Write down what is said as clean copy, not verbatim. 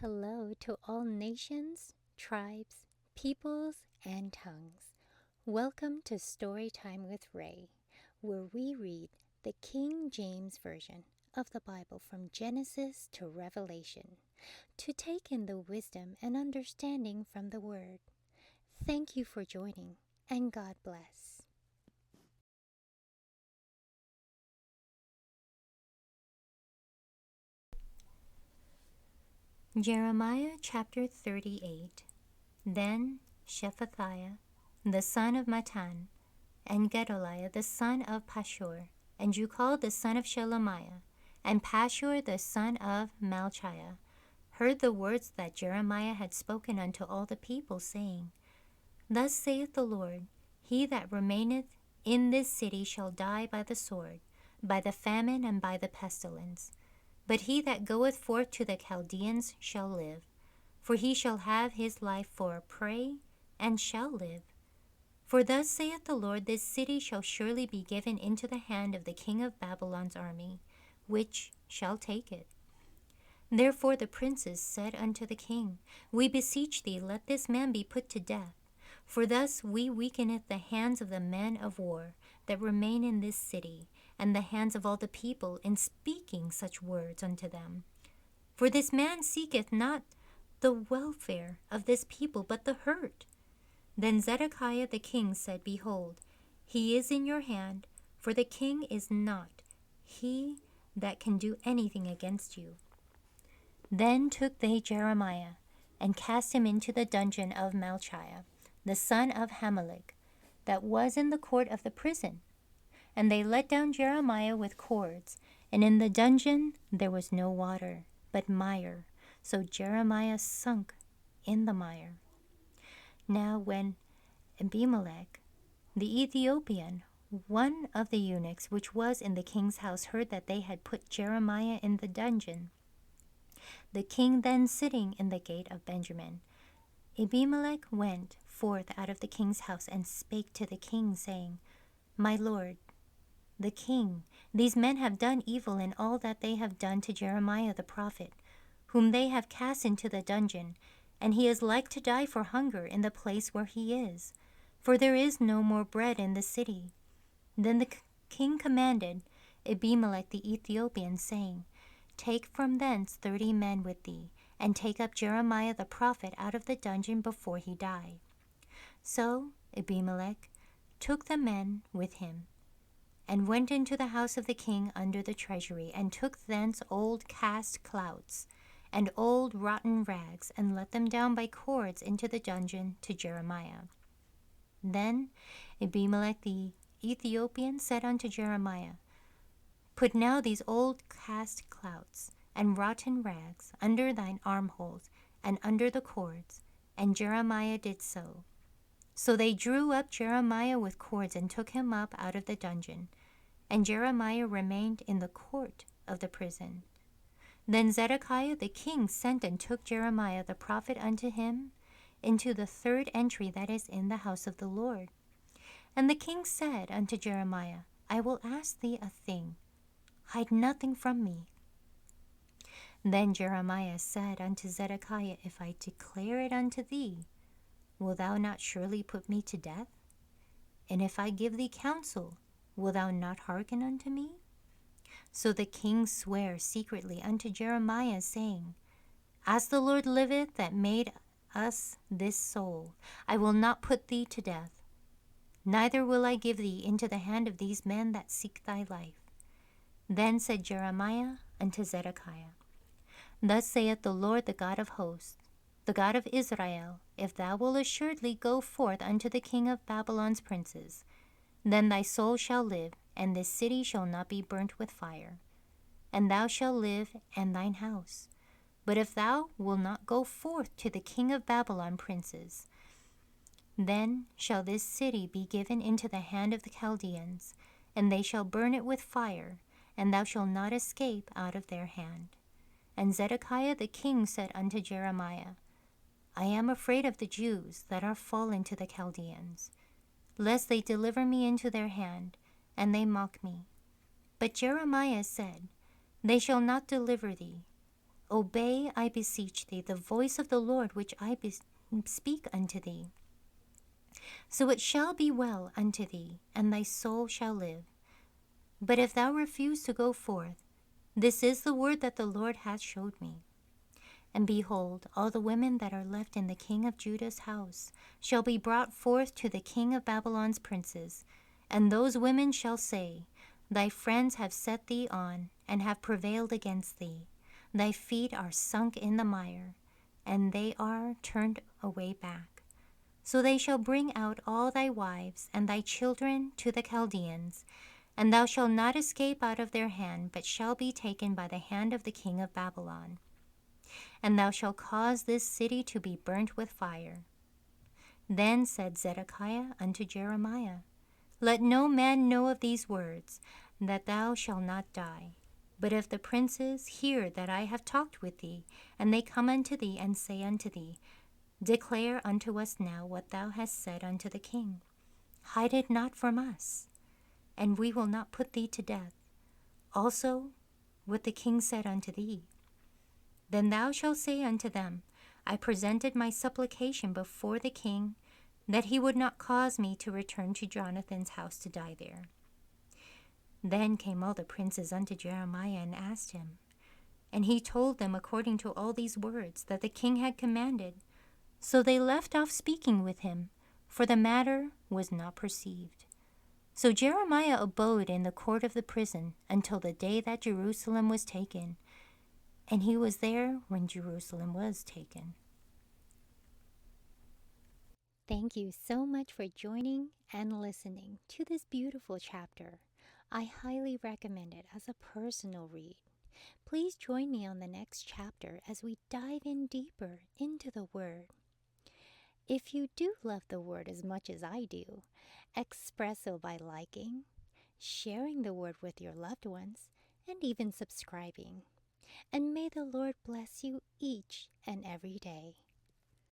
Hello to all nations, tribes, peoples, and tongues. Welcome to Storytime with Rae, where we read the King James Version of the Bible from Genesis to Revelation to take in the wisdom and understanding from the Word. Thank you for joining, and God bless. Jeremiah chapter 38. Then Shephatiah, the son of Mattan, and Gedaliah the son of Pashur, and Jucal the son of Shelemiah, and Pashur the son of Malchiah, heard the words that Jeremiah had spoken unto all the people, saying, Thus saith the Lord, He that remaineth in this city shall die by the sword, by the famine, and by the pestilence. But he that goeth forth to the Chaldeans shall live, for he shall have his life for a prey, and shall live. For thus saith the Lord, This city shall surely be given into the hand of the king of Babylon's army, which shall take it. Therefore the princes said unto the king, We beseech thee, let this man be put to death. For thus we weakeneth the hands of the men of war that remain in this city, and the hands of all the people in speaking such words unto them. For this man seeketh not the welfare of this people, but the hurt. Then Zedekiah the king said, Behold, he is in your hand, for the king is not he that can do anything against you. Then took they Jeremiah, and cast him into the dungeon of Malchiah, the son of Hamelech, that was in the court of the prison. And they let down Jeremiah with cords, and in the dungeon there was no water, but mire. So Jeremiah sunk in the mire. Now when Ebed-melech, the Ethiopian, one of the eunuchs which was in the king's house, heard that they had put Jeremiah in the dungeon, the king then sitting in the gate of Benjamin, Ebed-melech went forth out of the king's house and spake to the king, saying, My lord, the king, these men have done evil in all that they have done to Jeremiah the prophet, whom they have cast into the dungeon, and he is like to die for hunger in the place where he is, for there is no more bread in the city. Then the king commanded Ebed-melech the Ethiopian, saying, Take from thence 30 men with thee, and take up Jeremiah the prophet out of the dungeon before he die. So Ebed-melech took the men with him, and went into the house of the king under the treasury, and took thence old cast clouts, and old rotten rags, and let them down by cords into the dungeon to Jeremiah. Then Ebed-melech the Ethiopian said unto Jeremiah, Put now these old cast clouts and rotten rags under thine armholes and under the cords. And Jeremiah did so. So they drew up Jeremiah with cords and took him up out of the dungeon. And Jeremiah remained in the court of the prison. Then Zedekiah the king sent and took Jeremiah the prophet unto him into the third entry that is in the house of the Lord. And the king said unto Jeremiah, I will ask thee a thing. Hide nothing from me. Then Jeremiah said unto Zedekiah, If I declare it unto thee, wilt thou not surely put me to death? And if I give thee counsel, wilt thou not hearken unto me? So the king sware secretly unto Jeremiah, saying, As the Lord liveth that made us this soul, I will not put thee to death, neither will I give thee into the hand of these men that seek thy life. Then said Jeremiah unto Zedekiah, Thus saith the Lord, the God of hosts, the God of Israel, If thou wilt assuredly go forth unto the king of Babylon's princes, then thy soul shall live, and this city shall not be burnt with fire, and thou shalt live, and thine house. But if thou wilt not go forth to the king of Babylon princes, then shall this city be given into the hand of the Chaldeans, and they shall burn it with fire, and thou shalt not escape out of their hand. And Zedekiah the king said unto Jeremiah, I am afraid of the Jews that are fallen to the Chaldeans, lest they deliver me into their hand, and they mock me. But Jeremiah said, They shall not deliver thee, Obey, I beseech thee, the voice of the Lord which I speak unto thee. So it shall be well unto thee, and thy soul shall live. But if thou refuse to go forth, this is the word that the Lord hath showed me. And behold, all the women that are left in the king of Judah's house shall be brought forth to the king of Babylon's princes, and those women shall say, Thy friends have set thee on, and have prevailed against thee. Thy feet are sunk in the mire, and they are turned away back. So they shall bring out all thy wives and thy children to the Chaldeans, and thou shalt not escape out of their hand, but shall be taken by the hand of the king of Babylon. And thou shalt cause this city to be burnt with fire. Then said Zedekiah unto Jeremiah, Let no man know of these words, that thou shalt not die. But if the princes hear that I have talked with thee, and they come unto thee and say unto thee, Declare unto us now what thou hast said unto the king. Hide it not from us, and we will not put thee to death. Also what the king said unto thee. Then thou shalt say unto them, I presented my supplication before the king, that he would not cause me to return to Jonathan's house to die there. Then came all the princes unto Jeremiah and asked him. And he told them according to all these words that the king had commanded. So they left off speaking with him, for the matter was not perceived. So Jeremiah abode in the court of the prison until the day that Jerusalem was taken, and he was there when Jerusalem was taken. Thank you so much for joining and listening to this beautiful chapter. I highly recommend it as a personal read. Please join me on the next chapter as we dive in deeper into the Word. If you do love the Word as much as I do, express so by liking, sharing the Word with your loved ones, and even subscribing. And may the Lord bless you each and every day.